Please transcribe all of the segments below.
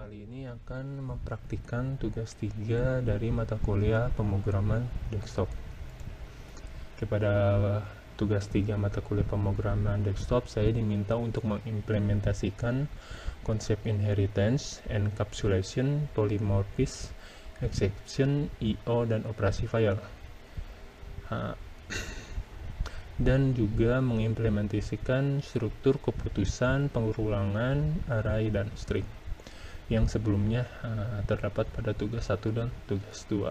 Kali ini akan mempraktikkan tugas 3 dari mata kuliah pemrograman desktop. Kepada tugas 3 mata kuliah pemrograman desktop, saya diminta untuk mengimplementasikan konsep inheritance, encapsulation, polymorphism, exception, I/O, dan operasi file. Dan juga mengimplementasikan struktur keputusan, pengulangan, array, dan string yang sebelumnya terdapat pada tugas 1 dan tugas 2.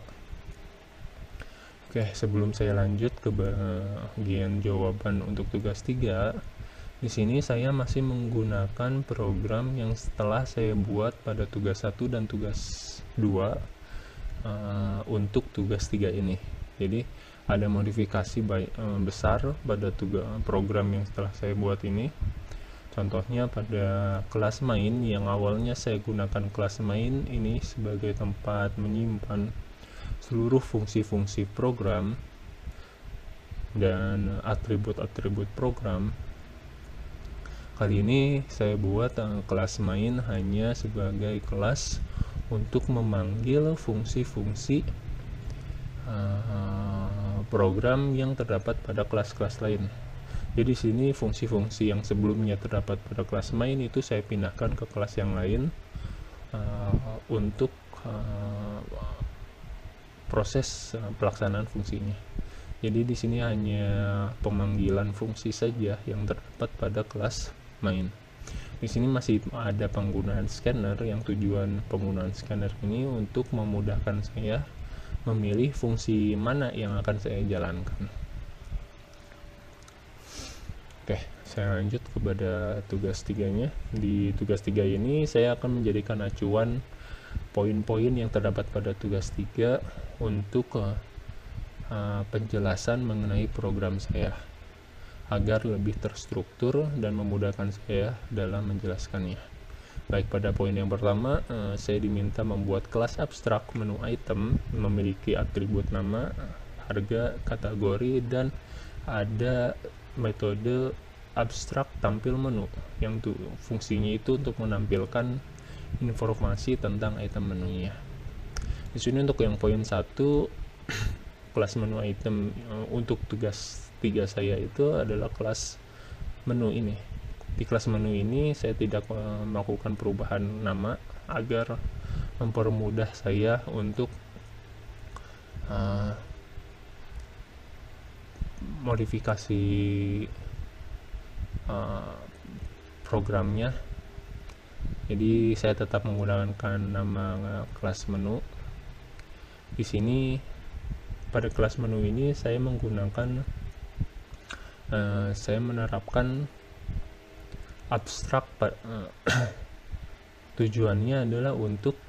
Oke, sebelum saya lanjut ke bagian jawaban untuk tugas 3, di sini saya masih menggunakan program yang setelah saya buat pada tugas 1 dan tugas 2 untuk tugas 3 ini. Jadi ada modifikasi besar pada program yang setelah saya buat ini. Contohnya pada kelas main yang awalnya saya gunakan kelas main ini sebagai tempat menyimpan seluruh fungsi-fungsi program dan atribut-atribut program. Kali ini saya buat kelas main hanya sebagai kelas untuk memanggil fungsi-fungsi program yang terdapat pada kelas-kelas lain. Jadi di sini fungsi-fungsi yang sebelumnya terdapat pada kelas main itu saya pindahkan ke kelas yang lain untuk proses pelaksanaan fungsinya. Jadi di sini hanya pemanggilan fungsi saja yang terdapat pada kelas main. Di sini masih ada penggunaan scanner, yang tujuan penggunaan scanner ini untuk memudahkan saya memilih fungsi mana yang akan saya jalankan. Oke, saya lanjut kepada tugas 3-nya. Di tugas 3 ini saya akan menjadikan acuan poin-poin yang terdapat pada tugas 3 untuk penjelasan mengenai program saya agar lebih terstruktur dan memudahkan saya dalam menjelaskannya. Baik, pada poin yang pertama, saya diminta membuat kelas abstrak menu item memiliki atribut nama, harga, kategori, dan ada metode abstrak tampil menu yang fungsinya itu untuk menampilkan informasi tentang item menunya. Di sini untuk yang poin 1, kelas menu item untuk tugas 3 saya itu adalah kelas menu ini. Di kelas menu ini saya tidak melakukan perubahan nama agar mempermudah saya untuk modifikasi programnya. Jadi saya tetap menggunakan nama kelas menu. Di sini pada kelas menu ini saya menggunakan saya menerapkan abstrak. Tujuannya adalah untuk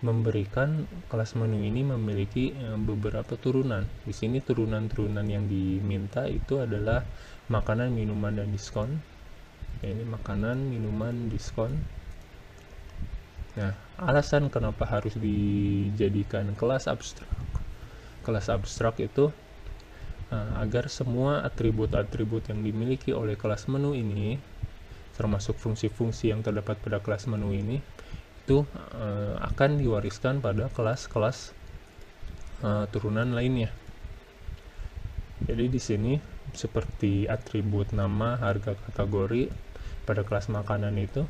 memberikan kelas menu ini memiliki beberapa turunan. Di sini turunan-turunan yang diminta itu adalah makanan, minuman, dan diskon. Ini makanan, minuman, diskon. Nah, alasan kenapa harus dijadikan kelas abstrak? Kelas abstrak itu agar semua atribut-atribut yang dimiliki oleh kelas menu ini, termasuk fungsi-fungsi yang terdapat pada kelas menu ini, itu akan diwariskan pada kelas-kelas turunan lainnya. Jadi di sini seperti atribut nama, harga, kategori pada kelas makanan itu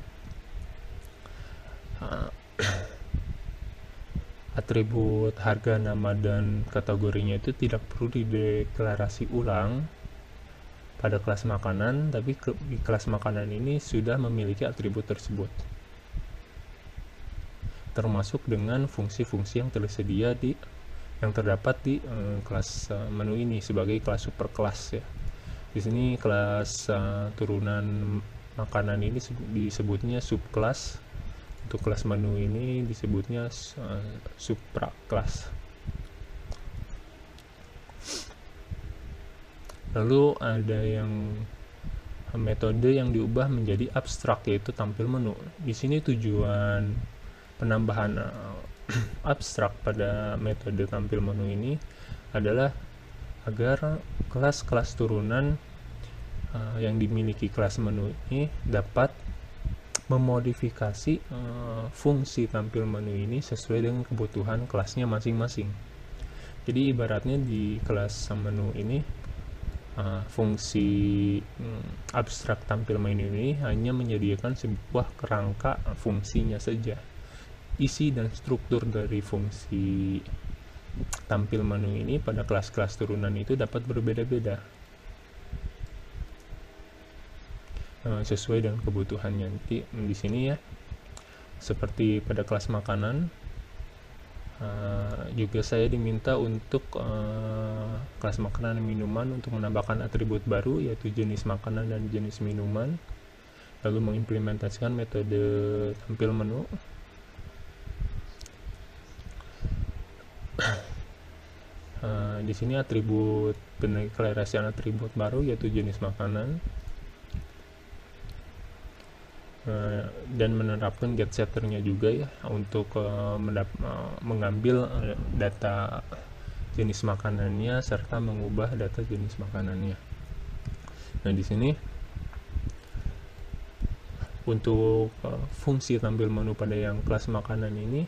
atribut harga, nama, dan kategorinya itu tidak perlu dideklarasi ulang pada kelas makanan, tapi di kelas makanan ini sudah memiliki atribut tersebut, termasuk dengan fungsi-fungsi yang tersedia yang terdapat di kelas menu ini sebagai kelas superkelas ya. Di sini kelas turunan makanan ini disebutnya subkelas. Untuk kelas menu ini disebutnya suprakelas. Lalu ada yang metode yang diubah menjadi abstrak, yaitu tampil menu. Di sini tujuan penambahan abstrak pada metode tampil menu ini adalah agar kelas-kelas turunan yang dimiliki kelas menu ini dapat memodifikasi fungsi tampil menu ini sesuai dengan kebutuhan kelasnya masing-masing. Jadi ibaratnya di kelas menu ini fungsi abstrak tampil menu ini hanya menyediakan sebuah kerangka fungsinya saja. Isi dan struktur dari fungsi tampil menu ini pada kelas-kelas turunan itu dapat berbeda-beda sesuai dengan kebutuhannya. Nanti di sini ya, seperti pada kelas makanan, juga saya diminta untuk kelas makanan dan minuman untuk menambahkan atribut baru, yaitu jenis makanan dan jenis minuman, lalu mengimplementasikan metode tampil menu. Di sini atribut pendeklarasian atribut baru, yaitu jenis makanan, dan menerapkan get setternya juga ya untuk mengambil data jenis makanannya serta mengubah data jenis makanannya. Nah, di sini untuk fungsi tampil menu pada yang kelas makanan ini,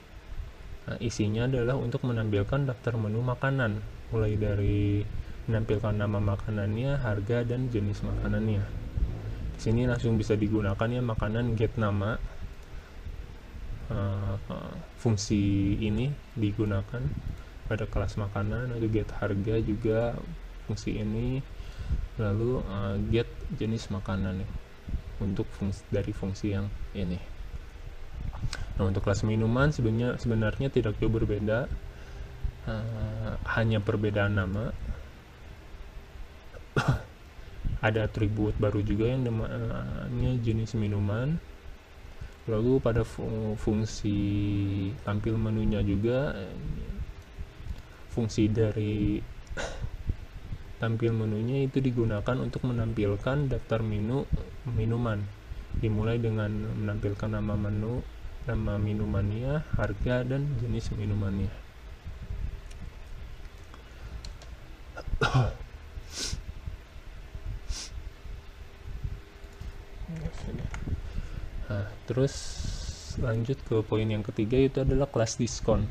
isinya adalah untuk menampilkan daftar menu makanan, mulai dari menampilkan nama makanannya, harga, dan jenis makanannya. Di sini langsung bisa digunakan ya makanan get nama. Fungsi ini digunakan pada kelas makanan, atau get harga juga fungsi ini, lalu get jenis makanan ya, untuk dari fungsi yang ini. Nah, untuk kelas minuman sebenarnya tidak jauh berbeda, hanya perbedaan nama. Ada atribut baru juga yang namanya jenis minuman. Lalu pada fungsi tampil menunya juga, fungsi dari tampil menunya itu digunakan untuk menampilkan daftar minuman, dimulai dengan menampilkan nama menu, nama minumannya, harga, dan jenis minumannya. Nah, terus lanjut ke poin yang ketiga, yaitu adalah kelas diskon.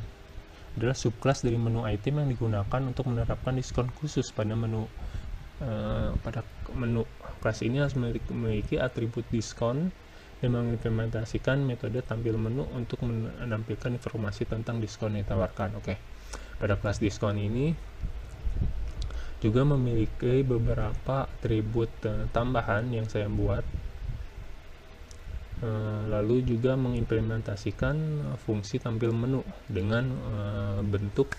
Adalah subkelas dari menu item yang digunakan untuk menerapkan diskon khusus pada menu. Pada menu kelas ini harus memiliki atribut diskon dan mengimplementasikan metode tampil menu untuk menampilkan informasi tentang diskon yang ditawarkan. Oke. Pada kelas diskon ini juga memiliki beberapa atribut tambahan yang saya buat, lalu juga mengimplementasikan fungsi tampil menu dengan bentuk,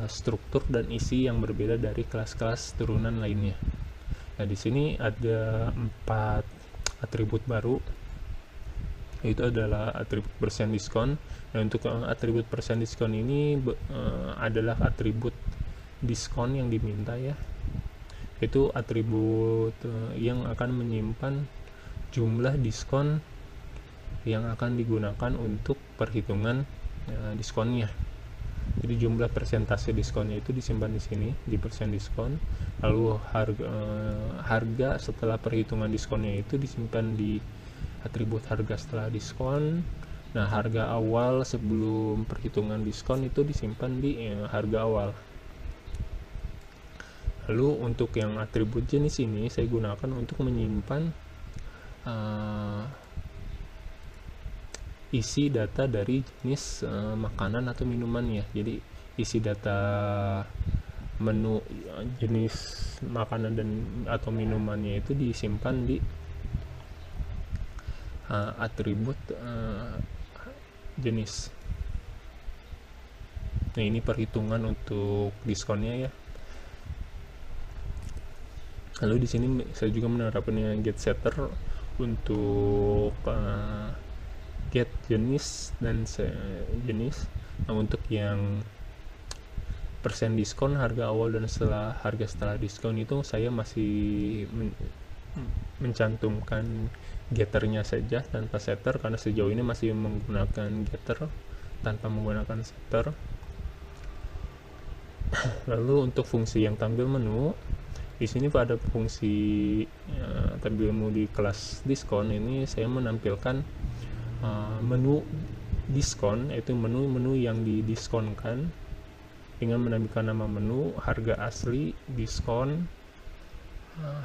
struktur, dan isi yang berbeda dari kelas-kelas turunan lainnya. Nah, di sini ada 4 atribut baru, itu adalah atribut persen diskon. Nah, untuk atribut persen diskon ini adalah atribut diskon yang diminta ya, itu atribut yang akan menyimpan jumlah diskon yang akan digunakan untuk perhitungan diskonnya. Jadi jumlah persentase diskonnya itu disimpan di sini di persen diskon, lalu harga setelah perhitungan diskonnya itu disimpan di atribut harga setelah diskon. Nah, harga awal sebelum perhitungan diskon itu disimpan di harga awal. Lalu untuk yang atribut jenis ini saya gunakan untuk menyimpan isi data dari jenis makanan atau minumannya. Jadi isi data menu jenis makanan dan atau minumannya itu disimpan di atribut jenis. Nah, ini perhitungan untuk diskonnya ya. Lalu di sini saya juga menerapkan yang get setter untuk get jenis dan jenis. Nah, untuk yang persen diskon, harga awal dan harga setelah diskon itu saya masih mencantumkan getternya saja tanpa setter, karena sejauh ini masih menggunakan getter tanpa menggunakan setter. Lalu untuk fungsi yang tampil menu Di sini pada fungsi tampil menu di kelas diskon ini saya menampilkan menu diskon, yaitu menu-menu yang didiskonkan dengan menampilkan nama menu, harga asli, diskon,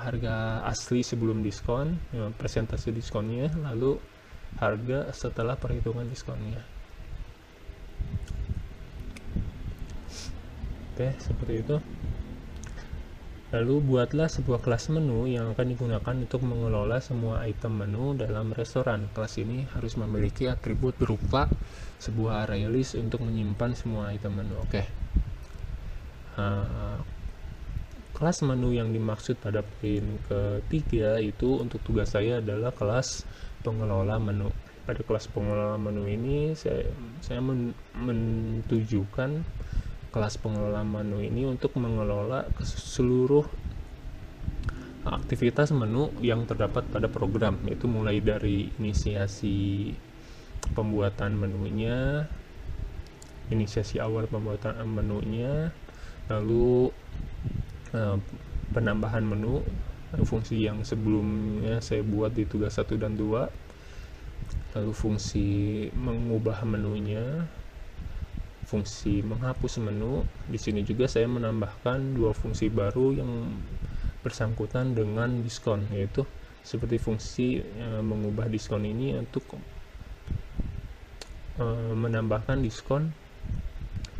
harga asli sebelum diskon, presentasi diskonnya, lalu harga setelah perhitungan diskonnya. Oke, seperti itu. Lalu buatlah sebuah kelas menu yang akan digunakan untuk mengelola semua item menu dalam restoran. Kelas ini harus memiliki atribut berupa sebuah array list untuk menyimpan semua item menu. Oke. Kelas menu yang dimaksud pada poin ketiga itu untuk tugas saya adalah kelas pengelola menu. Pada kelas pengelola menu ini saya mentujukan kelas pengelola menu ini untuk mengelola seluruh aktivitas menu yang terdapat pada program, yaitu mulai dari inisiasi pembuatan menunya, inisiasi awal pembuatan menunya, lalu penambahan menu, fungsi yang sebelumnya saya buat di tugas 1 dan 2, lalu fungsi mengubah menunya, fungsi menghapus menu. Di sini juga saya menambahkan 2 fungsi baru yang bersangkutan dengan diskon, yaitu seperti fungsi mengubah diskon ini untuk menambahkan diskon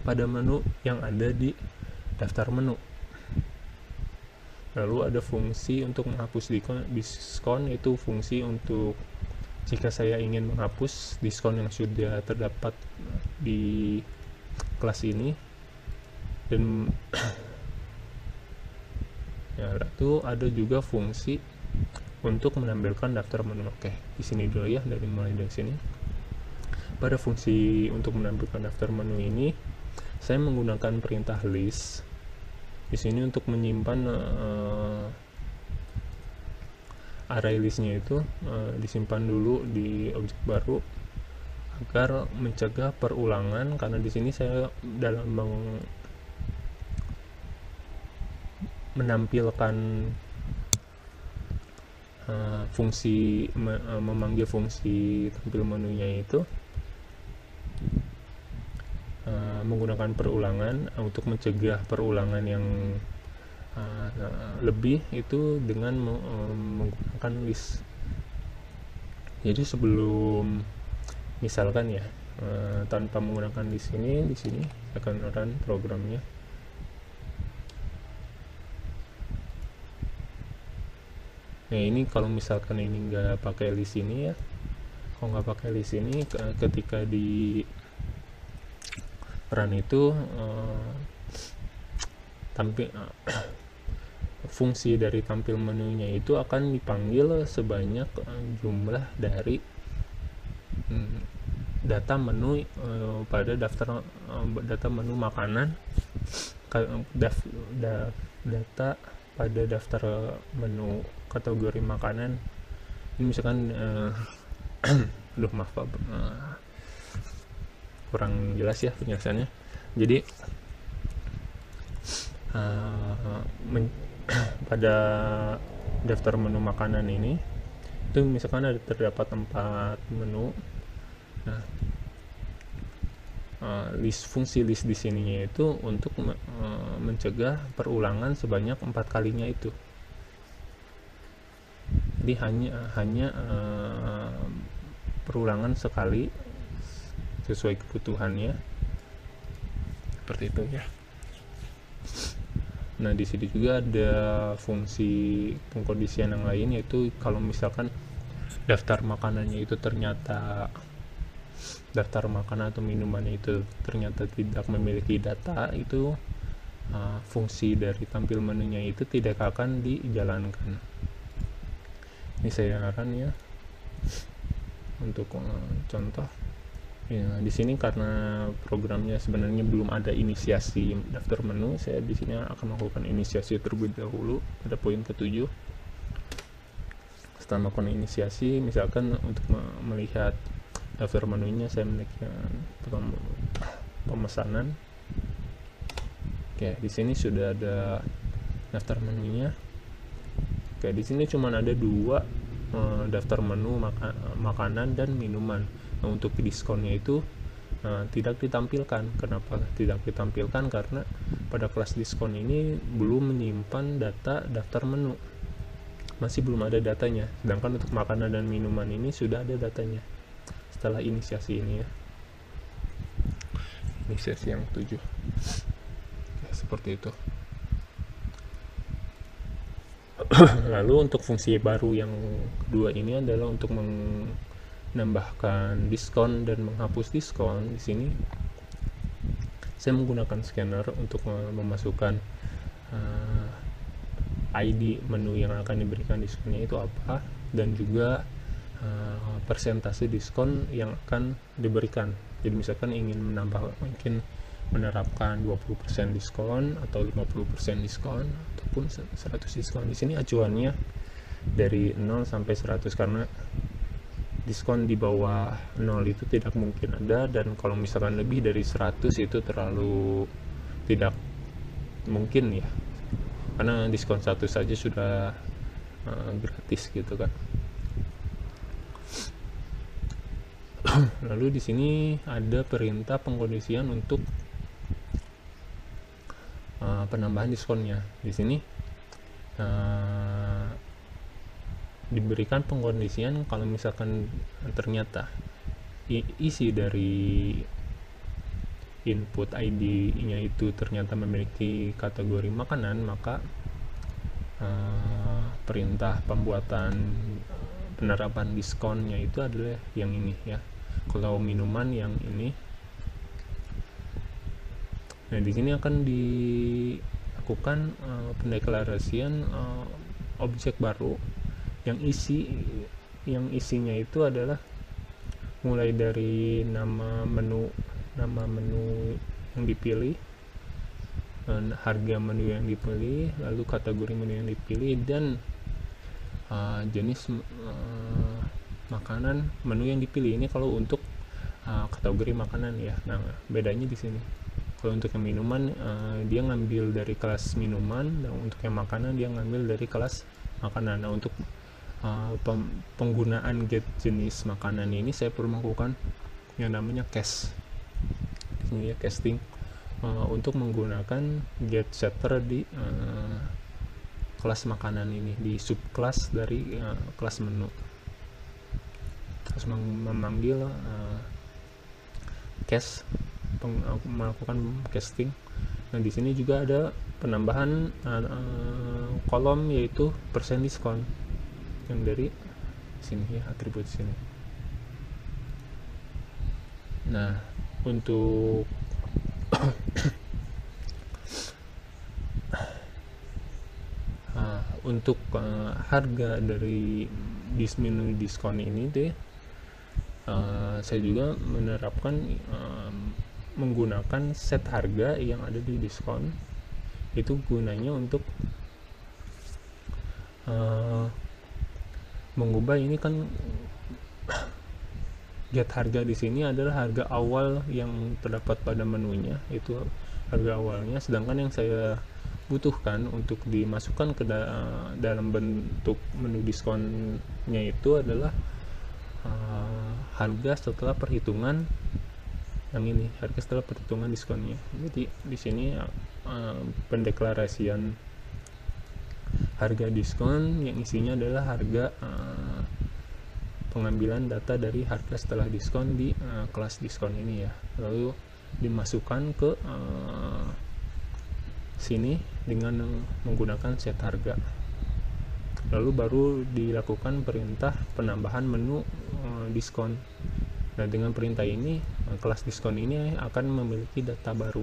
pada menu yang ada di daftar menu. Lalu ada fungsi untuk menghapus diskon, yaitu fungsi untuk jika saya ingin menghapus diskon yang sudah terdapat di kelas ini. Dan ya, lalu ada juga fungsi untuk menampilkan daftar menu. Oke, di sini dulu ya, mulai dari sini. Pada fungsi untuk menampilkan daftar menu ini, saya menggunakan perintah list. Di sini untuk menyimpan array listnya itu disimpan dulu di objek baru agar mencegah perulangan, karena di sini saya dalam menampilkan fungsi memanggil fungsi tampil menunya itu menggunakan perulangan untuk mencegah perulangan yang lebih itu dengan menggunakan list. Jadi sebelum misalkan ya tanpa menggunakan list ini, di sini akan run programnya. Nah, ini kalau misalkan ini nggak pakai list ini ya, kalau nggak pakai list ini, ketika di run itu fungsi dari tampil menunya itu akan dipanggil sebanyak jumlah dari data menu pada daftar data menu makanan, data pada daftar menu kategori makanan. Ini misalkan aduh maaf Pak, kurang jelas ya penjelasannya. Jadi pada daftar menu makanan ini itu misalkan ada terdapat 4 menu. Nah, fungsi list di sininya itu untuk mencegah perulangan sebanyak 4 kalinya itu. Jadi hanya perulangan sekali sesuai kebutuhannya, seperti itu ya. Nah, di sini juga ada fungsi pengkondisian yang lain, yaitu kalau misalkan daftar makanannya itu ternyata daftar makanan atau minumannya itu ternyata tidak memiliki data, itu fungsi dari tampil menunya itu tidak akan dijalankan. Ini saya run ya untuk contoh. Ya, di sini karena programnya sebenarnya belum ada inisiasi daftar menu, saya di sini akan melakukan inisiasi terlebih dahulu pada poin ke-7. Setelah melakukan inisiasi, misalkan untuk melihat daftar menunya, saya menekan pemesanan. Oke, di sini sudah ada daftar menunya. Oke, di sini cuma ada 2 daftar menu makanan dan minuman. Nah, untuk diskonnya itu tidak ditampilkan. Kenapa tidak ditampilkan? Karena pada kelas diskon ini belum menyimpan data daftar menu, masih belum ada datanya. Sedangkan untuk makanan dan minuman ini sudah ada datanya setelah inisiasi ini ya, inisiasi yang 7 ya, seperti itu. Lalu untuk fungsi baru yang kedua ini adalah untuk menambahkan diskon dan menghapus diskon. Di sini saya menggunakan scanner untuk memasukkan ID menu yang akan diberikan diskonnya itu apa, dan juga persentase diskon yang akan diberikan. Jadi misalkan ingin menerapkan 20% diskon atau 50% diskon ataupun 100 diskon. Di sini acuannya dari 0 sampai 100 karena diskon di bawah 0 itu tidak mungkin ada, dan kalau misalkan lebih dari 100 itu terlalu tidak mungkin ya, karena diskon 1 saja sudah gratis gitu kan. Lalu di sini ada perintah pengkondisian untuk penambahan diskonnya. Di sini diberikan pengkondisian kalau misalkan ternyata isi dari input ID-nya itu ternyata memiliki kategori makanan, maka perintah pembuatan penerapan diskonnya itu adalah yang ini ya. Kalau minuman yang ini. Nah, di sini akan dilakukan pendeklarasian objek baru yang isinya itu adalah mulai dari nama menu yang dipilih, harga menu yang dipilih, lalu kategori menu yang dipilih, dan jenis makanan menu yang dipilih. Ini kalau untuk kategori makanan ya. Nah, bedanya di sini. Kalau untuk yang minuman dia ngambil dari kelas minuman, dan untuk yang makanan dia ngambil dari kelas makanan. Nah, untuk penggunaan get jenis makanan ini saya perlu melakukan yang namanya cache. Ini ya, casting untuk menggunakan get setter di kelas makanan ini, di subclass dari kelas menu. Terus memanggil cache, melakukan casting. Nah, di sini juga ada penambahan kolom yaitu persen diskon yang dari sini ya, atribut sini. Nah, untuk untuk harga dari menu diskon ini deh, saya juga menerapkan menggunakan set harga yang ada di diskon. Itu gunanya untuk mengubah ini kan. Get harga di sini adalah harga awal yang terdapat pada menunya, itu harga awalnya. Sedangkan yang saya butuhkan untuk dimasukkan ke dalam bentuk menu diskonnya itu adalah harga setelah perhitungan yang ini, harga setelah perhitungan diskonnya. Jadi di sini pendeklarasian harga diskon yang isinya adalah harga pengambilan data dari harga setelah diskon di kelas diskon ini ya, lalu dimasukkan ke sini dengan menggunakan set harga, lalu baru dilakukan perintah penambahan menu diskon. Nah, dengan perintah ini kelas diskon ini akan memiliki data baru.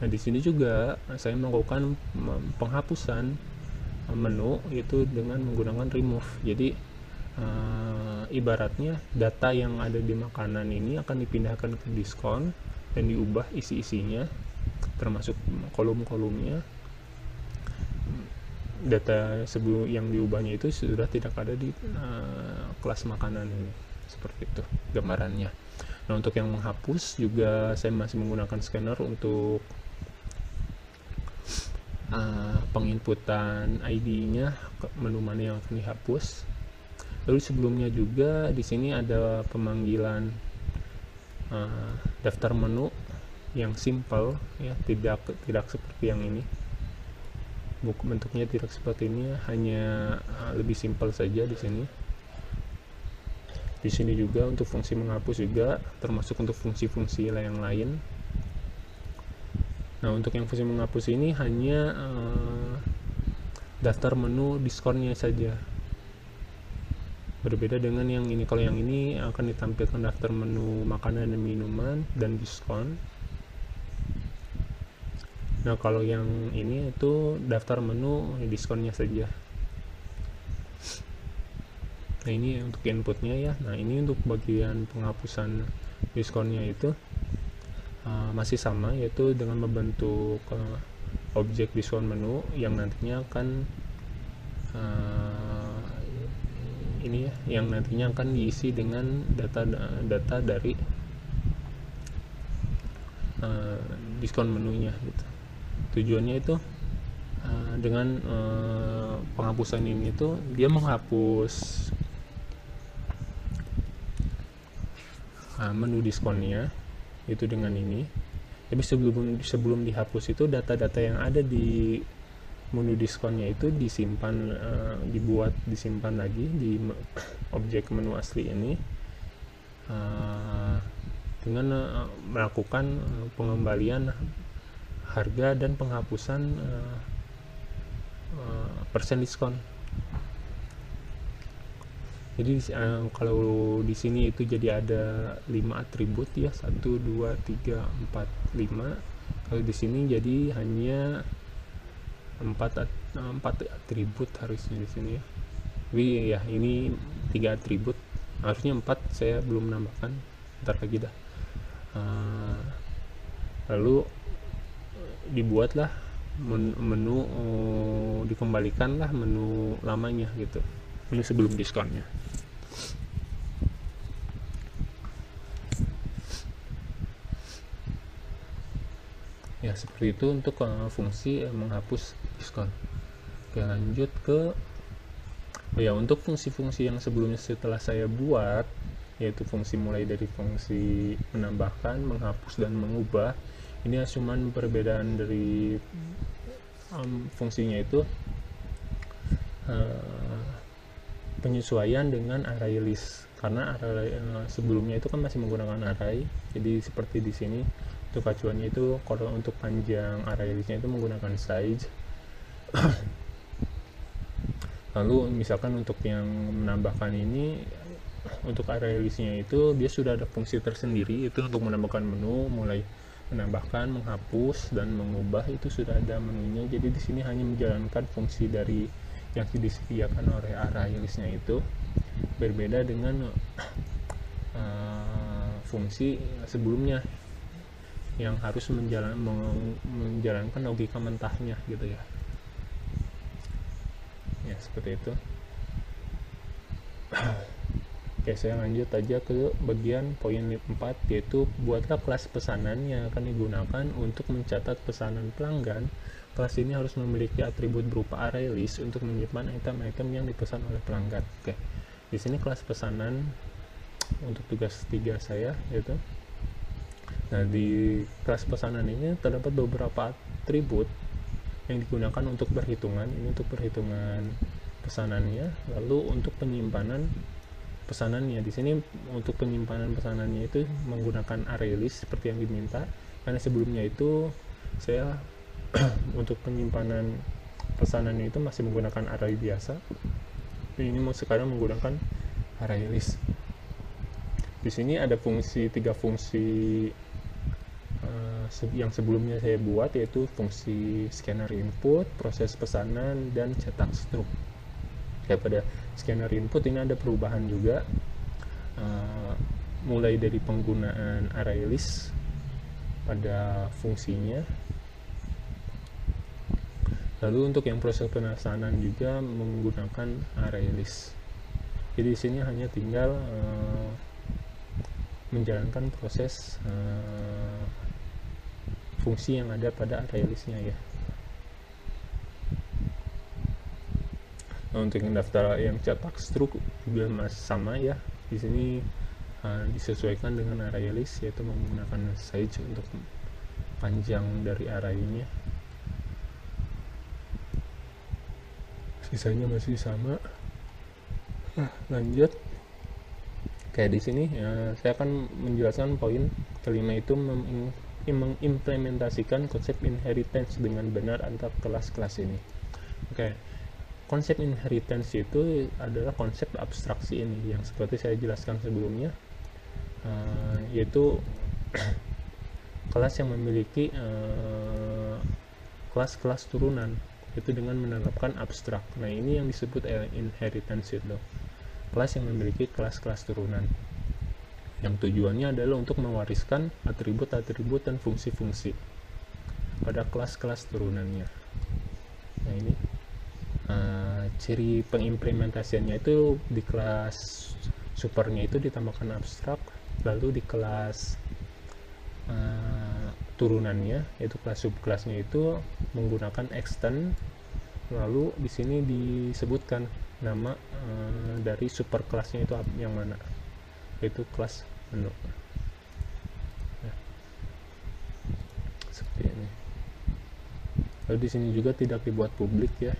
Nah, di sini juga saya melakukan penghapusan menu itu dengan menggunakan remove. Jadi ibaratnya data yang ada di makanan ini akan dipindahkan ke diskon dan diubah isi-isinya, termasuk kolom-kolomnya. Data sebelum yang diubahnya itu sudah tidak ada di kelas makanan ini. Seperti itu gambarannya. Nah, untuk yang menghapus juga saya masih menggunakan scanner untuk penginputan ID-nya, menu mana yang akan dihapus. Lalu sebelumnya juga di sini ada pemanggilan daftar menu yang simple ya, tidak seperti yang ini. Bentuknya tidak seperti ini, hanya lebih simpel saja di sini. Di sini juga untuk fungsi menghapus juga, termasuk untuk fungsi-fungsi yang lain. Nah, untuk yang fungsi menghapus ini hanya daftar menu diskonnya saja. Berbeda dengan yang ini. Kalau yang ini akan ditampilkan daftar menu makanan dan minuman dan diskon. Nah, kalau yang ini itu daftar menu diskonnya saja. Nah, ini untuk inputnya ya. Nah, ini untuk bagian penghapusan diskonnya itu masih sama, yaitu dengan membentuk objek diskon menu yang nantinya akan ini ya, yang nantinya akan diisi dengan data dari diskon menunya gitu. Tujuannya itu dengan penghapusan ini itu dia menghapus menu diskonnya itu dengan ini. Tapi sebelum dihapus itu data-data yang ada di menu diskonnya itu disimpan lagi di objek menu asli ini dengan melakukan pengembalian harga dan penghapusan persen diskon. Jadi kalau di sini itu jadi ada 5 atribut ya, 1 2 3 4 5. Kalau di sini jadi hanya 4 atribut harusnya di sini ya. Tapi ya ini 3 atribut, harusnya 4, saya belum menambahkan, ntar lagi dah. Lalu dibuatlah menu, dikembalikanlah menu lamanya gitu, menu sebelum diskonnya. Ya, seperti itu untuk fungsi menghapus diskon. Oke, lanjut ke untuk fungsi-fungsi yang sebelumnya setelah saya buat, yaitu fungsi mulai dari fungsi menambahkan, menghapus, dan mengubah. Ini cuma perbedaan dari fungsinya itu penyesuaian dengan array list, karena sebelumnya itu kan masih menggunakan array. Jadi seperti di sini untuk acuannya itu, kalau untuk panjang array listnya itu menggunakan size. Lalu misalkan untuk yang menambahkan ini, untuk array listnya itu dia sudah ada fungsi tersendiri, itu untuk menambahkan menu, mulai menambahkan, menghapus, dan mengubah itu sudah ada menunya. Jadi di sini hanya menjalankan fungsi dari yang disediakan oleh array listnya itu, berbeda dengan fungsi sebelumnya yang harus menjalankan logika mentahnya gitu ya. Ya, seperti itu. Oke, saya lanjut aja ke bagian poin 4, yaitu buatlah kelas pesanan yang akan digunakan untuk mencatat pesanan pelanggan. Kelas ini harus memiliki atribut berupa array list untuk menyimpan item-item yang dipesan oleh pelanggan. Oke, di sini kelas pesanan untuk tugas 3 saya yaitu. Nah, di kelas pesanan ini terdapat beberapa atribut yang digunakan untuk perhitungan. Ini untuk perhitungan pesanannya, lalu untuk penyimpanan pesanannya. Di sini untuk penyimpanan pesanannya itu menggunakan array list seperti yang diminta, karena sebelumnya itu saya untuk penyimpanan pesanannya itu masih menggunakan array biasa. Ini mau sekarang menggunakan array list. Di sini ada tiga fungsi yang sebelumnya saya buat, yaitu fungsi scanner input, proses pesanan, dan cetak struk. Pada scanner input ini ada perubahan juga, mulai dari penggunaan array list pada fungsinya. Lalu untuk yang proses pemesanan juga menggunakan array list. Jadi di sini hanya tinggal menjalankan proses fungsi yang ada pada array listnya ya. Untuk yang daftar yang cetak stroke juga masih sama ya. Di sini disesuaikan dengan array list, yaitu menggunakan size untuk panjang dari array-nya. Sisanya masih sama. Lanjut. Kayak di sini saya akan menjelaskan poin kelima, itu mengimplementasikan konsep inheritance dengan benar antar kelas-kelas ini. Oke. Konsep inheritance itu adalah konsep abstraksi ini yang seperti saya jelaskan sebelumnya, yaitu kelas yang memiliki kelas-kelas turunan, itu dengan menerapkan abstrak. Nah, ini yang disebut inheritance itu, kelas yang memiliki kelas-kelas turunan, yang tujuannya adalah untuk mewariskan atribut-atribut dan fungsi-fungsi pada kelas-kelas turunannya. Nah, ini ciri pengimplementasiannya itu di kelas supernya itu ditambahkan abstrak, lalu di kelas turunannya yaitu kelas subkelasnya itu menggunakan extend, lalu di sini disebutkan nama dari superkelasnya itu yang mana, yaitu kelas menu. Nah, seperti ini. Lalu di sini juga tidak dibuat publik ya.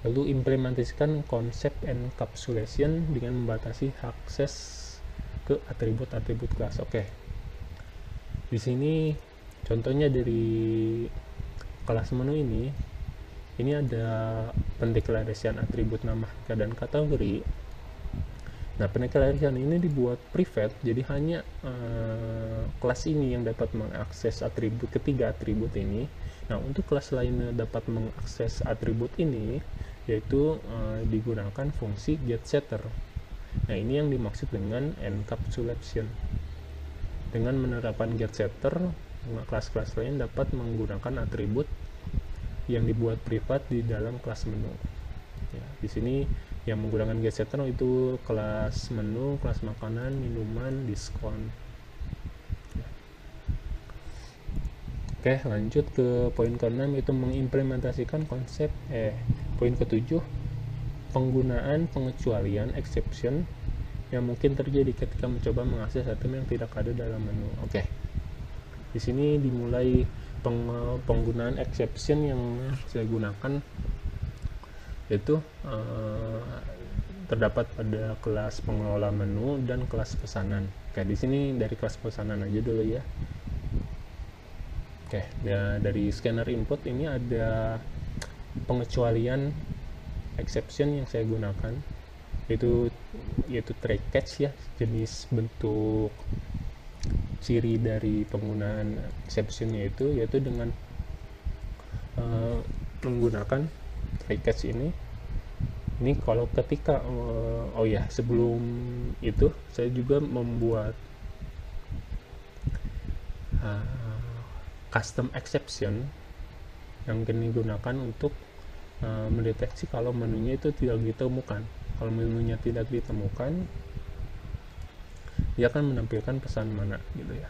Lalu implementasikan konsep encapsulation dengan membatasi akses ke atribut-atribut kelas. Oke. Di sini contohnya dari kelas menu ini ada pendeklarasian atribut nama dan kategori. Nah, pendeklarasian ini dibuat private, jadi hanya kelas ini yang dapat mengakses atribut, ketiga atribut ini. Nah, untuk kelas lainnya dapat mengakses atribut ini, yaitu digunakan fungsi getSetter. Nah, ini yang dimaksud dengan encapsulation. Dengan menerapkan getSetter, kelas-kelas lain dapat menggunakan atribut yang dibuat privat di dalam kelas menu. Ya, di sini yang menggunakan getSetter itu kelas menu, kelas makanan, minuman, diskon. Ya. Oke, lanjut ke poin ke-6, yaitu mengimplementasikan konsep poin ke-7, penggunaan pengecualian exception yang mungkin terjadi ketika mencoba mengakses item yang tidak ada dalam menu. Oke. Di sini dimulai penggunaan exception yang saya gunakan, yaitu terdapat pada kelas pengelola menu dan kelas pesanan. Oke, di sini dari kelas pesanan aja dulu ya. Oke, dari scanner input ini ada pengecualian exception yang saya gunakan, yaitu try catch ya, jenis bentuk ciri dari penggunaan exception yaitu dengan menggunakan try catch ini kalau ketika sebelum itu saya juga membuat custom exception yang digunakan untuk mendeteksi kalau menunya itu tidak ditemukan. Kalau menunya tidak ditemukan, dia akan menampilkan pesan mana gitu ya.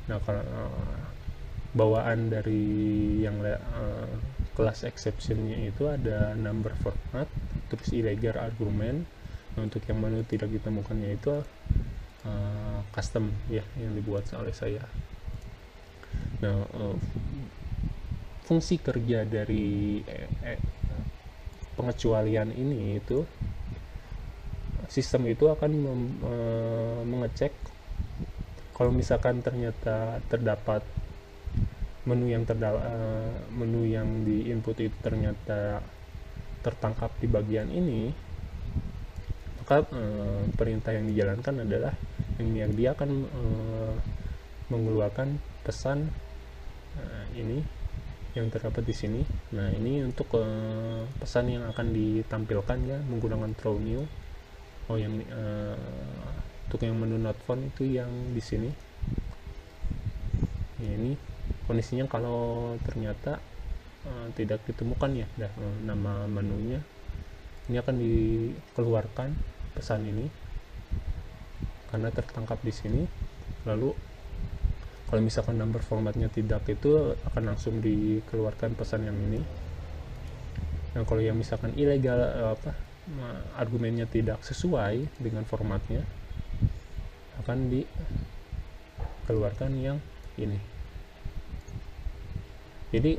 Nah, kalau bawaan dari yang kelas exceptionnya itu ada number format, terus illegal argument. Nah, untuk yang menu tidak ditemukannya itu custom ya, yang dibuat oleh saya. Nah, fungsi kerja dari pengecualian ini itu, sistem itu akan mengecek kalau misalkan ternyata terdapat menu yang di input itu ternyata tertangkap di bagian ini, maka perintah yang dijalankan adalah yang dia akan mengeluarkan pesan ini yang terdapat di sini. Nah, ini untuk pesan yang akan ditampilkan ya menggunakan throw new. Untuk yang menu not found itu yang di sini. Ya, ini kondisinya kalau ternyata tidak ditemukan ya nama menunya, ini akan dikeluarkan pesan ini karena tertangkap di sini. Lalu kalau misalkan number formatnya tidak, itu akan langsung dikeluarkan pesan yang ini. Nah, kalau yang misalkan ilegal argumennya tidak sesuai dengan formatnya, akan dikeluarkan yang ini. Jadi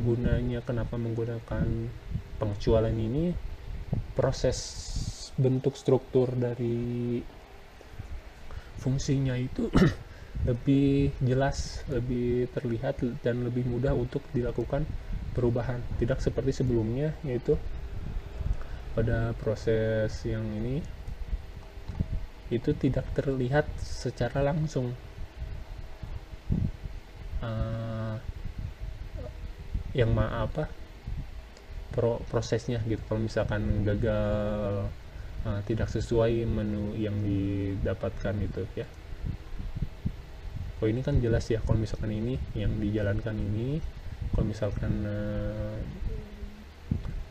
gunanya kenapa menggunakan pengecualian ini, proses bentuk struktur dari fungsinya itu lebih jelas, lebih terlihat, dan lebih mudah untuk dilakukan perubahan. Tidak seperti sebelumnya, yaitu pada proses yang ini itu tidak terlihat secara langsung prosesnya gitu. Kalau misalkan gagal, tidak sesuai menu yang didapatkan itu ya. Oh, ini kan jelas ya, kalau misalkan ini yang dijalankan ini, kalau misalkan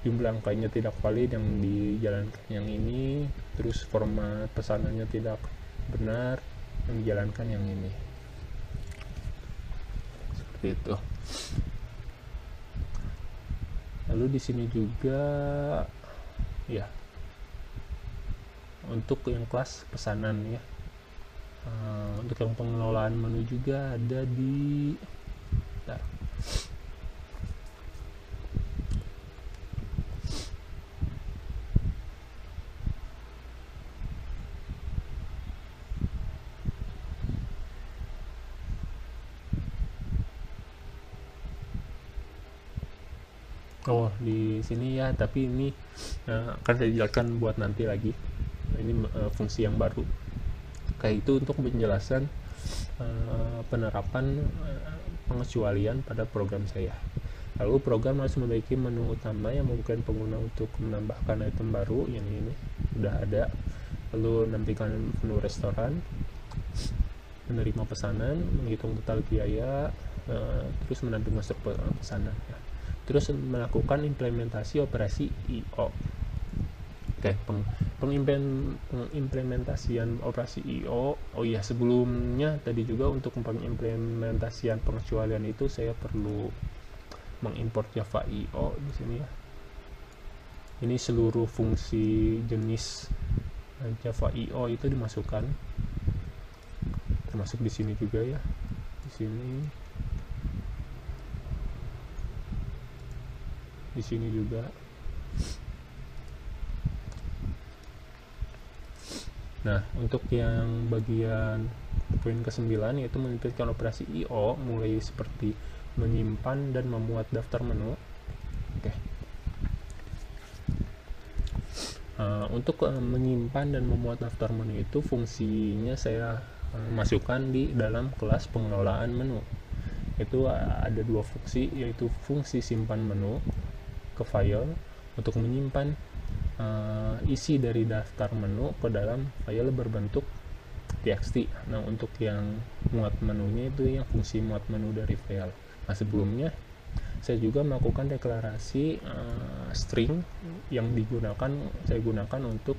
jumlah angkanya tidak valid yang dijalankan yang ini, terus format pesanannya tidak benar yang dijalankan yang ini, seperti itu. Lalu di sini juga ya, untuk yang kelas pesanan ya, untuk yang pengelolaan menu juga ada di di sini ya, tapi ini akan saya jelaskan buat nanti lagi. Ini fungsi yang baru kayak itu untuk penjelasan penerapan pengecualian pada program saya. Lalu program harus memiliki menu utama yang memungkinkan pengguna untuk menambahkan item baru, yang ini sudah ada. Lalu menampilkan menu restoran, menerima pesanan, menghitung total biaya, terus menampilkan struktur pesanan ya. Terus melakukan implementasi operasi I/O. Oke, pengimplementasian operasi I/O. Oh iya, sebelumnya tadi juga untuk pengimplementasian pengecualian itu saya perlu mengimport Java I/O di sini ya. Ini seluruh fungsi jenis Java I/O itu dimasukkan, termasuk di sini juga ya. Di sini juga. Nah, untuk yang bagian poin ke-9 yaitu menitipkan operasi I/O, mulai seperti menyimpan dan memuat daftar menu. Oke. Untuk menyimpan dan memuat daftar menu itu fungsinya saya masukkan di dalam kelas pengelolaan menu. Itu ada dua fungsi, yaitu fungsi simpan menu ke file untuk menyimpan isi dari daftar menu ke dalam file berbentuk txt. Nah, untuk yang muat menunya itu yang fungsi muat menu dari file. Nah, sebelumnya saya juga melakukan deklarasi string yang saya gunakan untuk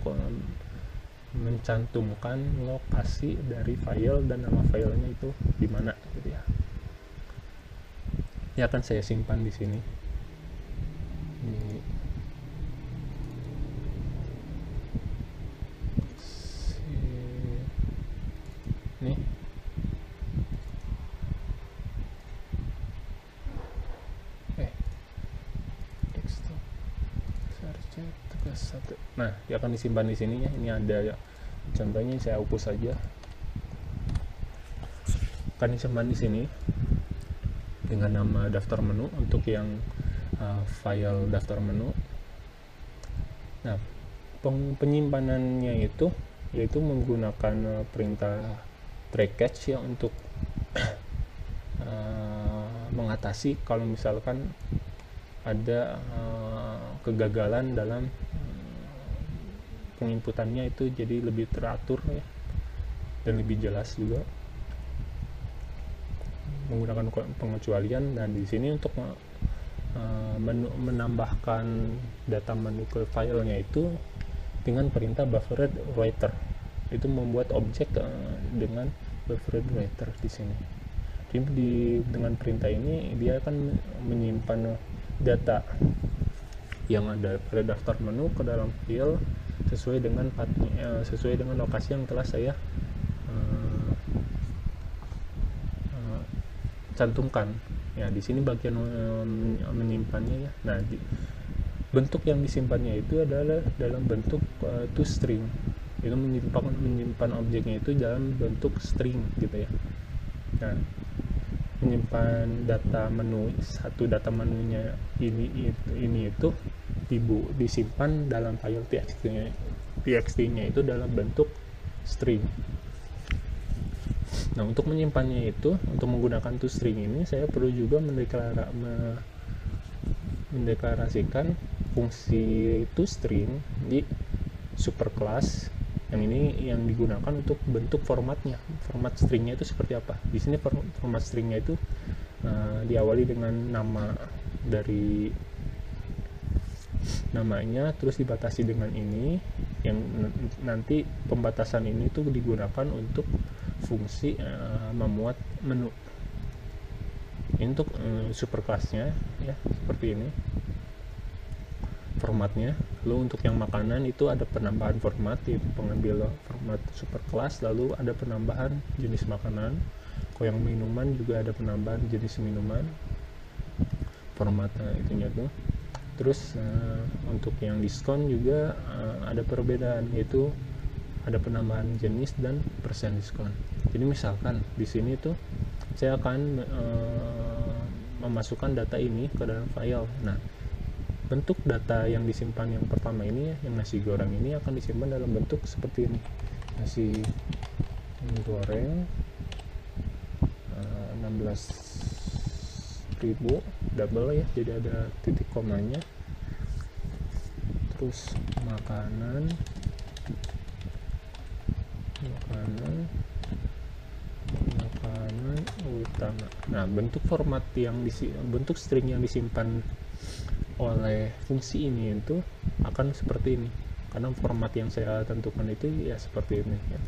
mencantumkan lokasi dari file dan nama filenya itu di mana gitu ya. Ini akan saya simpan di sini. Nih. Desktop. Search tugas 1. Nah, dia akan disimpan di sini ya. Ini ada ya. Contohnya saya hapus saja. Akan disimpan di sini dengan nama daftar menu untuk yang file daftar menu. Nah, penyimpanannya itu yaitu menggunakan perintah try catch ya, untuk mengatasi kalau misalkan ada kegagalan dalam penginputannya, itu jadi lebih teratur ya, dan lebih jelas juga menggunakan pengecualian. Dan di sini untuk menambahkan data menu ke filenya itu dengan perintah buffered writer. Itu membuat objek dengan buffered writer di sini. Dengan perintah ini dia akan menyimpan data yang ada pada daftar menu ke dalam file sesuai dengan sesuai dengan lokasi yang telah saya cantumkan. Ya, di sini bagian menyimpannya ya. Nah, bentuk yang disimpannya itu adalah dalam bentuk toString. Itu menyimpan objeknya itu dalam bentuk string gitu ya. Nah, menyimpan data menu, satu data menunya ini itu disimpan dalam file txt-nya itu dalam bentuk string. Nah, untuk menyimpannya itu, untuk menggunakan toString ini, saya perlu juga mendeklarasikan fungsi toString di superclass. Yang ini yang digunakan untuk bentuk formatnya. Format stringnya itu seperti apa? Di sini format stringnya itu diawali dengan nama dari namanya, terus dibatasi dengan ini, yang nanti pembatasan ini tuh digunakan untuk fungsi memuat menu. Ini untuk superclassnya ya, seperti ini formatnya. Lalu untuk yang makanan itu ada penambahan format, yaitu pengambil format superclass, lalu ada penambahan jenis makanan. Kalau yang minuman juga ada penambahan jenis minuman, format itunya tuh. Terus untuk yang diskon juga ada perbedaan, yaitu ada penambahan jenis dan persen diskon. Jadi misalkan di sini tuh saya akan memasukkan data ini ke dalam file. Nah, bentuk data yang disimpan yang pertama ini, yang nasi goreng ini akan disimpan dalam bentuk seperti ini. Nasi goreng 16.000 double ya, jadi ada titik komanya. Terus makanan utama. Nah, bentuk format bentuk string yang disimpan oleh fungsi ini itu akan seperti ini, karena format yang saya tentukan itu ya seperti ini ya.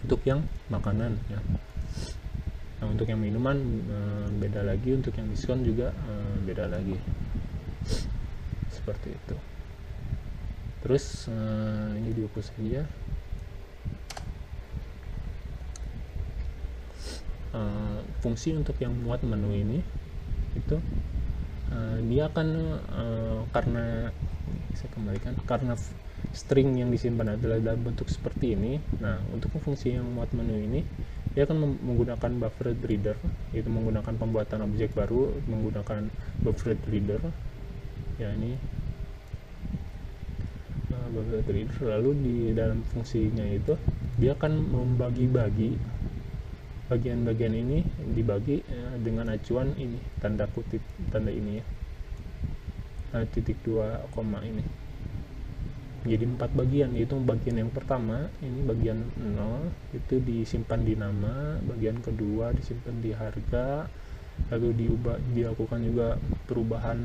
Untuk yang makanan ya. Nah, untuk yang minuman beda lagi, untuk yang diskon juga beda lagi, seperti itu. Terus ini dihapus saja. Fungsi untuk yang muat menu ini itu dia akan karena saya kembalikan, karena string yang disimpan adalah dalam bentuk seperti ini. Nah, untuk fungsi yang muat menu ini dia akan menggunakan buffered reader, yaitu menggunakan pembuatan objek baru menggunakan buffered reader ya, ini buffered reader. Lalu di dalam fungsinya itu dia akan membagi-bagi bagian-bagian ini, dibagi dengan acuan ini, tanda kutip, tanda ini ya, titik 2 koma ini, jadi 4 bagian. Yaitu bagian yang pertama ini bagian 0 itu disimpan di nama, bagian kedua disimpan di harga, lalu dilakukan juga perubahan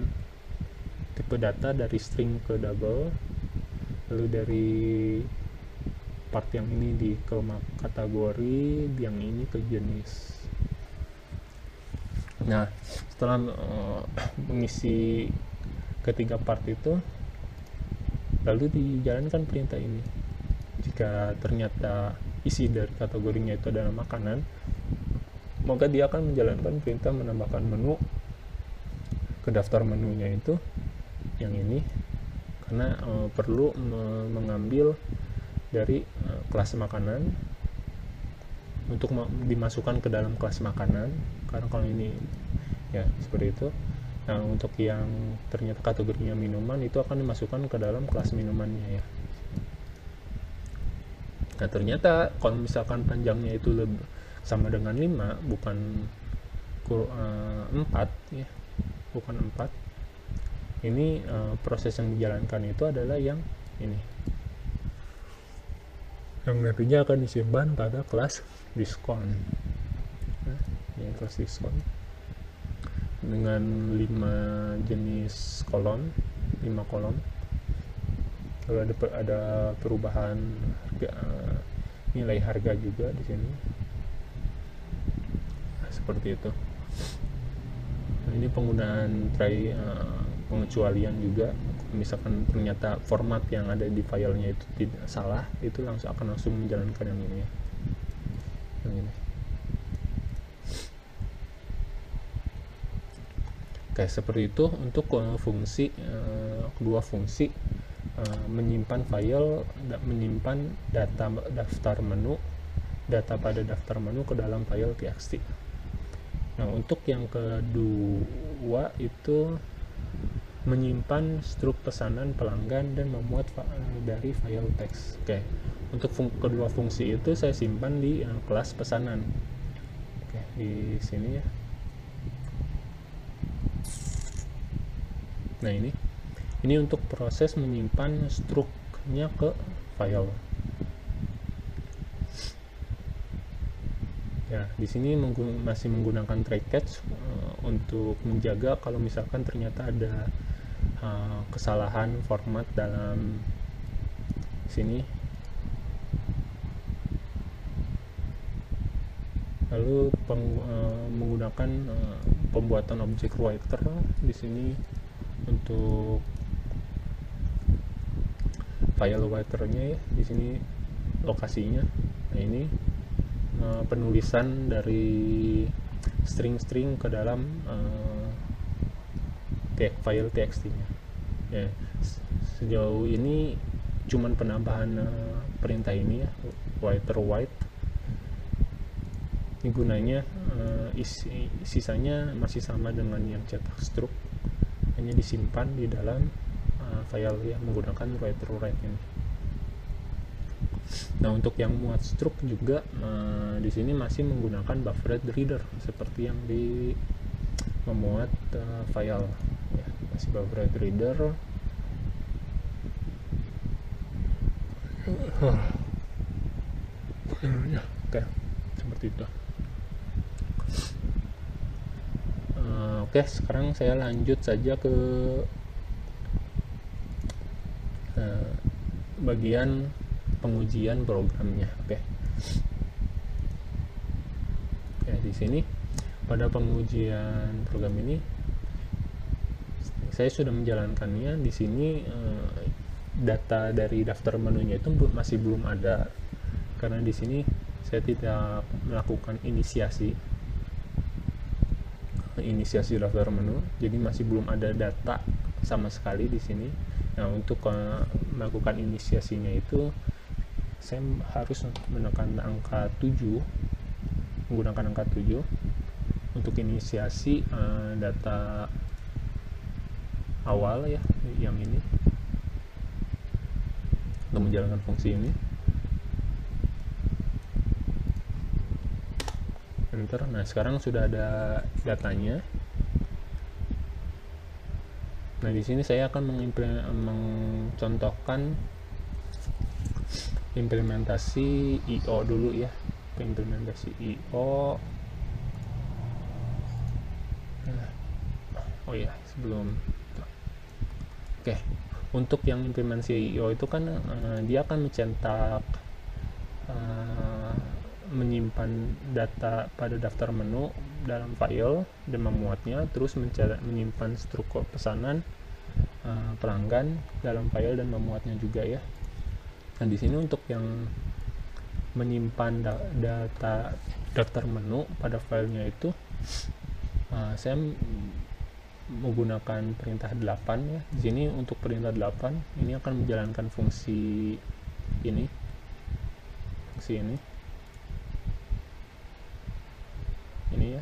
tipe data dari string ke double, lalu dari part yang ini di ke kategori, yang ini ke jenis. Nah, setelah mengisi ketiga part itu, lalu dijalankan perintah ini. Jika ternyata isi dari kategorinya itu adalah makanan, maka dia akan menjalankan perintah menambahkan menu ke daftar menunya itu yang ini, karena perlu mengambil dari kelas makanan untuk dimasukkan ke dalam kelas makanan, karena kalau ini ya seperti itu. Nah, untuk yang ternyata kategorinya minuman itu akan dimasukkan ke dalam kelas minumannya ya. Nah, ternyata kalau misalkan panjangnya itu sama dengan 5 bukan 4 ya, bukan 4, ini proses yang dijalankan itu adalah yang ini, yang nantinya akan disimpan pada kelas diskon. Nah, ini kelas diskon dengan 5 jenis kolom, 5 kolom. Lalu ada perubahan harga, nilai harga juga di sini. Nah, seperti itu. Nah, ini penggunaan pengecualian juga. Misalkan ternyata format yang ada di filenya itu tidak salah, itu akan langsung menjalankan yang ini ya, yang ini. Oke, seperti itu untuk fungsi kedua fungsi menyimpan file, menyimpan daftar menu, data pada daftar menu ke dalam file txt. Nah, untuk yang kedua itu menyimpan struk pesanan pelanggan dan memuat dari file teks. Oke, untuk kedua fungsi itu saya simpan di kelas pesanan. Oke, di sini ya. Nah, ini untuk proses menyimpan struknya ke file. Ya, di sini masih menggunakan try catch untuk menjaga kalau misalkan ternyata ada kesalahan format dalam sini. Lalu menggunakan pembuatan objek writer di sini untuk file writernya ya, di sini lokasinya. Nah, ini penulisan dari string-string ke dalam file txt-nya. Ya, sejauh ini cuman penambahan perintah ini ya, writer white. Ini gunanya sisanya masih sama dengan yang cetak struk, hanya disimpan di dalam file ya menggunakan writer write ini. Nah, untuk yang muat struk juga di sini masih menggunakan buffered reader seperti yang di memuat file ya, masih buffered reader. Oke, seperti itu. Oke, sekarang saya lanjut saja ke bagian pengujian programnya. Oke. Ya, di sini pada pengujian program ini saya sudah menjalankannya. Di sini data dari daftar menunya itu masih belum ada karena di sini saya tidak melakukan inisiasi daftar menu, jadi masih belum ada data sama sekali di sini. Nah, untuk melakukan inisiasinya itu saya harus menekan angka 7, menggunakan angka 7 untuk inisiasi data awal ya, yang ini, untuk menjalankan fungsi ini. Enter. Nah, sekarang sudah ada datanya. Nah, di sini saya akan mencontohkan implementasi IO dulu ya. Implementasi IO. Oh ya, sebelum itu. Oke, untuk yang implementasi IO itu kan dia akan mencetak menyimpan data pada daftar menu dalam file dan memuatnya, terus menyimpan struktur pesanan pelanggan dalam file dan memuatnya juga ya. Nah, di sini untuk yang menyimpan data daftar menu pada filenya itu saya menggunakan perintah 8 ya. Di sini untuk perintah 8 ini akan menjalankan fungsi ini. Ini ya.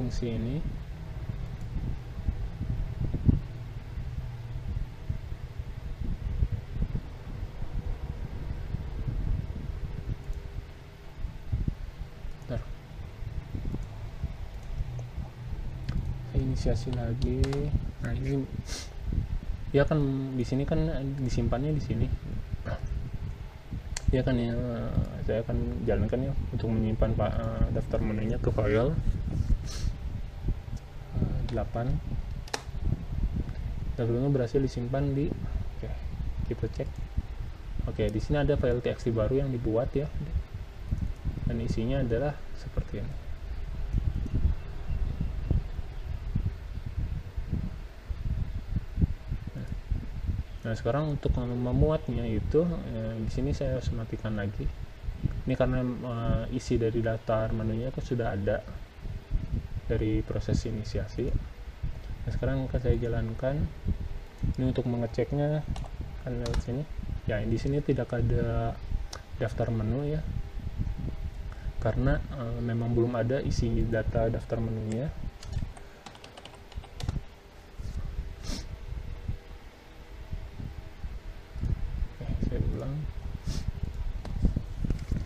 Fungsi ini saya inisiasi lagi. Nah ini ya kan di sini kan disimpannya di sini ya kan ya. Saya akan jalankan ya untuk menyimpan daftar menunya ke file 8. Daftarnya berhasil disimpan di oke, kita cek. Oke, di sini ada file txt baru yang dibuat ya, dan isinya adalah seperti ini. Nah sekarang untuk memuatnya itu di sini saya harus matikan lagi. Ini karena isi dari daftar menunya itu sudah ada dari proses inisiasi. Nah sekarang akan saya jalankan. Ini untuk mengeceknya kan lewat sini. Ya di sini tidak ada daftar menu ya, karena memang belum ada isi data daftar menunya.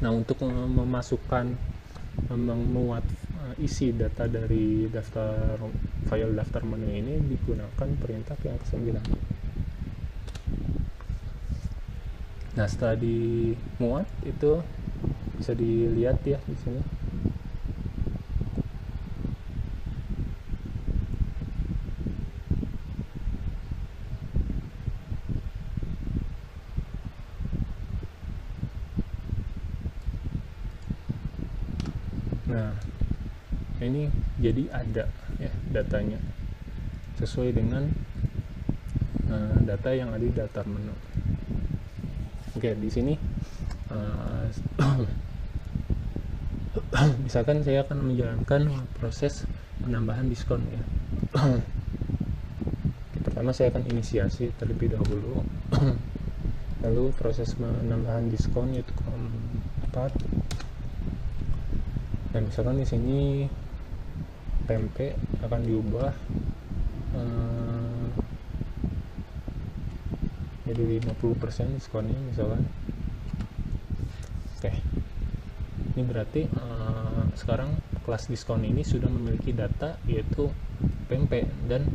Nah untuk memasukkan memuat isi data dari file daftar menu ini digunakan perintah yang ke-9. Nah setelah dimuat itu bisa dilihat ya di sini. Nah ini jadi ada ya datanya sesuai dengan data yang ada di daftar menu. Oke, di sini misalkan saya akan menjalankan proses penambahan diskon ya. Pertama saya akan inisiasi terlebih dahulu. Lalu proses penambahan diskon yaitu kolom 4. Dan misalkan di sini tempe akan diubah jadi 50% diskonnya misalkan. Oke, ini berarti sekarang kelas diskon ini sudah memiliki data yaitu pempek, dan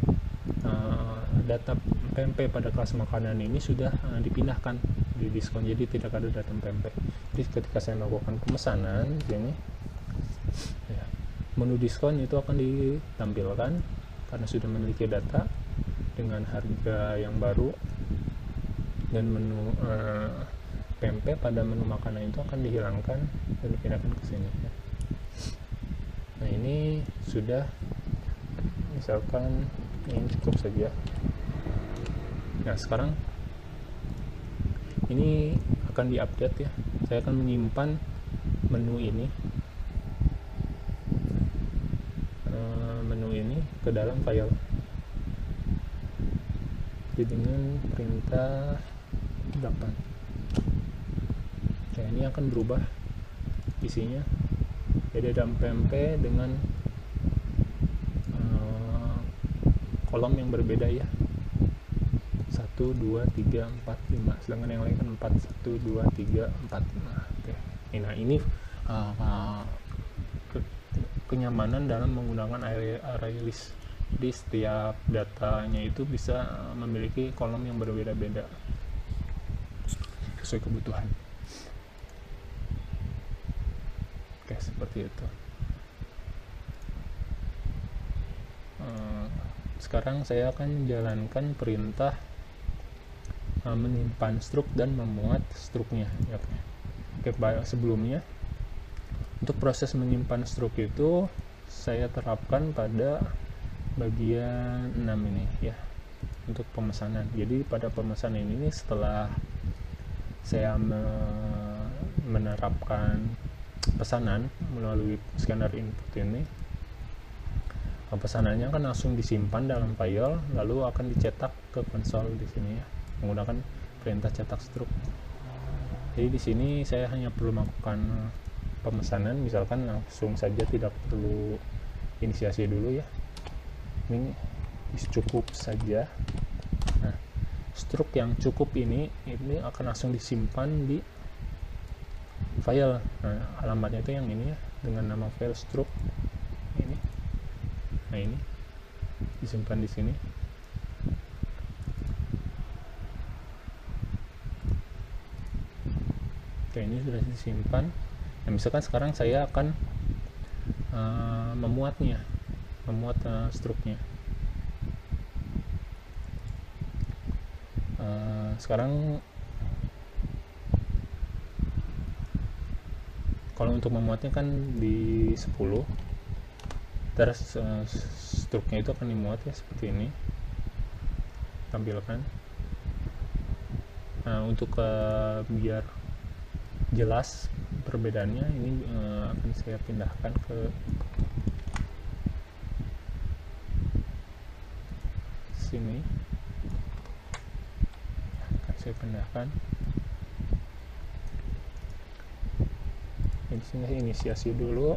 data pempek pada kelas makanan ini sudah dipindahkan di diskon, jadi tidak ada data pempek. Jadi ketika saya melakukan pemesanan di sini ya, menu diskon itu akan ditampilkan karena sudah memiliki data dengan harga yang baru, dan menu pempek pada menu makanan itu akan dihilangkan dan dipindahkan ke sini ya. Nah ini sudah, misalkan ini cukup saja. Nah sekarang ini akan diupdate ya. Saya akan menyimpan menu ini ke dalam file jadi dengan perintah 8. Nah ini akan berubah isinya, jadi ada pempek dengan kolom yang berbeda ya, 1, 2, 3, 4, 5, sedangkan yang lain kan 4, 1, 2, 3, 4, 5. Oke. Nah ini kenyamanan dalam menggunakan array list. Di setiap datanya itu bisa memiliki kolom yang berbeda-beda sesuai kebutuhan. Oke, seperti itu. Sekarang saya akan menjalankan perintah menyimpan struk dan memuat struknya. Oke, sebelumnya untuk proses menyimpan struk itu saya terapkan pada bagian 6 ini ya, untuk pemesanan. Jadi pada pemesanan ini setelah saya menerapkan pesanan melalui scanner input ini, pesanannya akan langsung disimpan dalam file lalu akan dicetak ke konsol di sini ya, menggunakan perintah cetak struk. Jadi di sini saya hanya perlu melakukan pemesanan, misalkan langsung saja, tidak perlu inisiasi dulu ya. Ini cukup saja. Nah, struk yang cukup ini akan langsung disimpan di file. Nah, alamatnya itu yang ini ya, dengan nama file struk ini. Nah ini disimpan di sini. Oke, ini sudah disimpan. Nah, misalkan sekarang saya akan memuat struknya. Sekarang kalau untuk memuatnya kan di 10, terus struknya itu akan dimuat ya seperti ini, tampilkan. Nah, untuk biar jelas perbedaannya, ini akan saya pindahkan ke sini. Akan saya pindahkan. Di sini saya inisiasi dulu.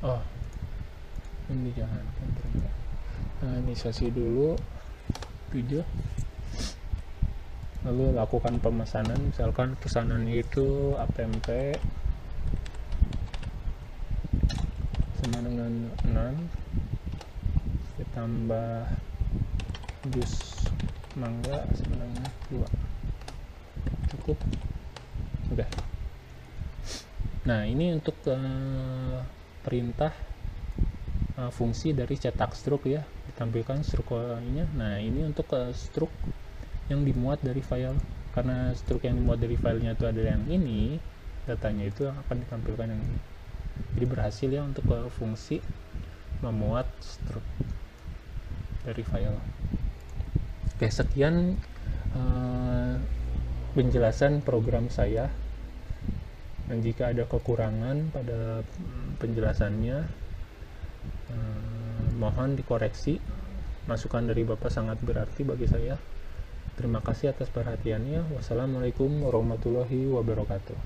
Oh, ini jangan ternyata. Nah, inisiasi dulu 7, lalu lakukan pemesanan. Misalkan pesanannya itu APMP sama dengan 6 ditambah jus mangga sama dengan 2, cukup. Udah. Nah, ini untuk perintah fungsi dari cetak struk ya, ditampilkan struknya. Nah, ini untuk struk yang dimuat dari file, karena struk yang dimuat dari filenya itu adalah yang ini, datanya itu akan ditampilkan yang ini. Jadi berhasil ya untuk fungsi memuat struk dari file. Oke, sekian penjelasan program saya. Dan jika ada kekurangan pada penjelasannya, mohon dikoreksi. Masukan dari Bapak sangat berarti bagi saya. Terima kasih atas perhatiannya. Wassalamualaikum warahmatullahi wabarakatuh.